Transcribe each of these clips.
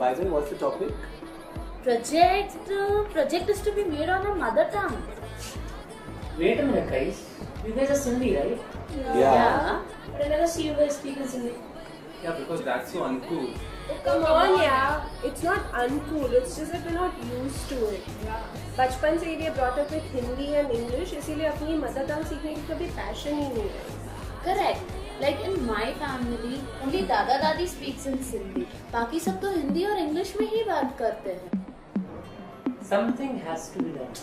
By the way, what's the topic? Project is to be made on a mother tongue. Wait a minute, guys. You guys are Sindhi, right? Yeah. But I never see you guys speak in Sindhi. Yeah, because that's so uncool. Come on, yeah. It's not uncool. It's just that we're not used to it. बचपन से ये brought up with Hindi and English, इसीलिए अपनी mother tongue सीखने की कभी passion ही नहीं है. Correct. Like in my family, only दादा दादी speaks in Sindhi. बाकी सब तो हिंदी और इंग्लिश में ही बात करते हैं. Something has to be done.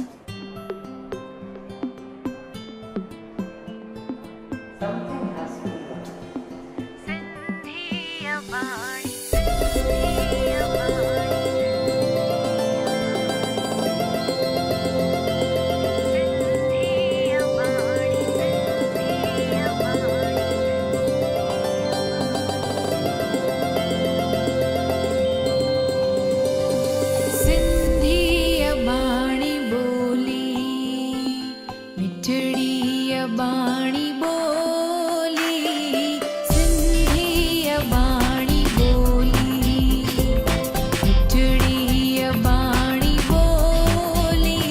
Something has to be done. Sindhi अबाणी बोली मिठड़ी अबाणी बोली सिंधी अबाणी बोली मिठड़ी अबाणी बोली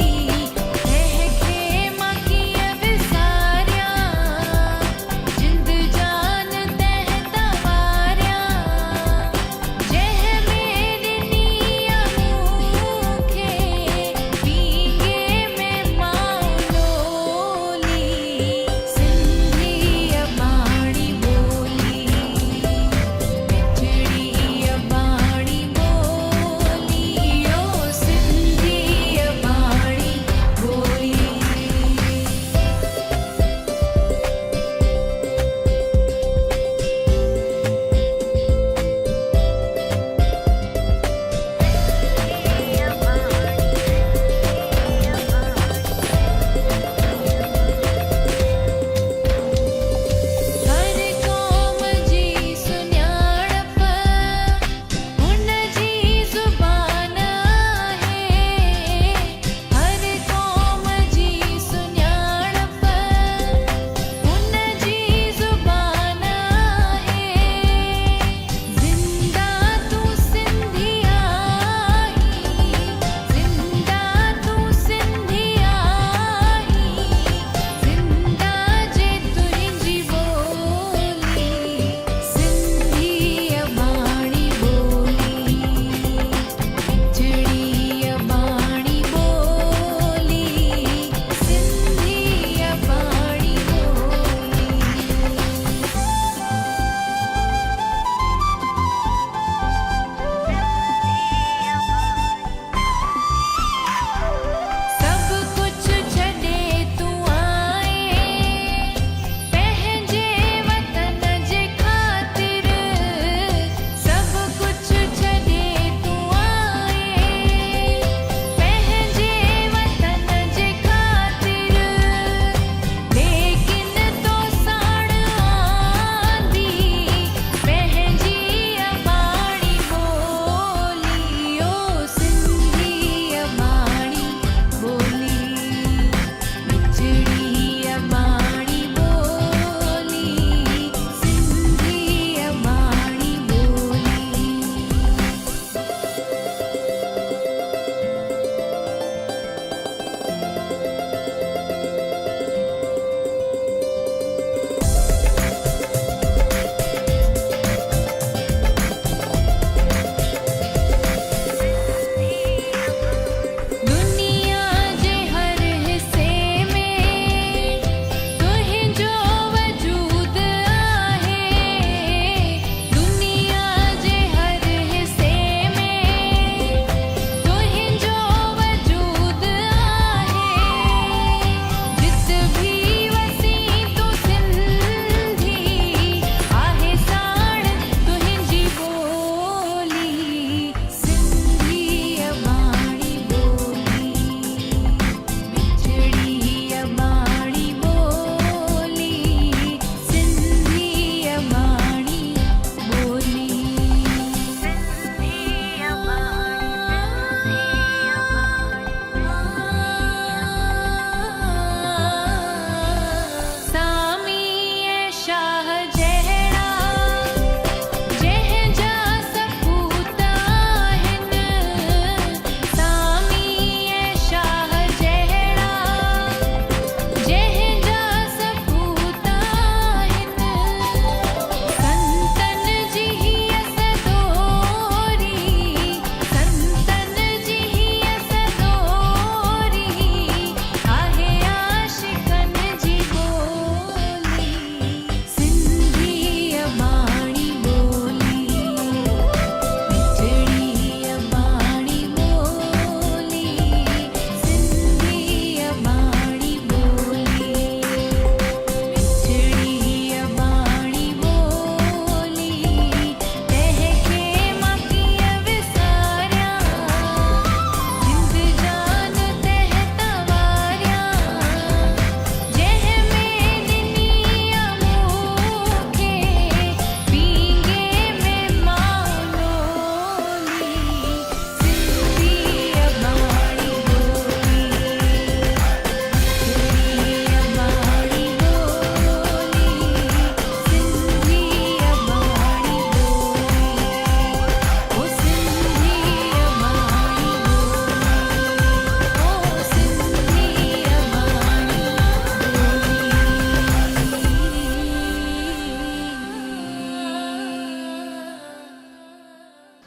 कहके मकिया विसारिया जिंद जान तह तवारिया जह मेरी निया मुखे पींगे में माउलोली सिंधी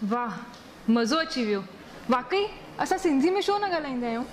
वाह, मज़ो अची वियो। वाकई असां सिंधी में छो न ॻाल्हाईंदा आहियूं?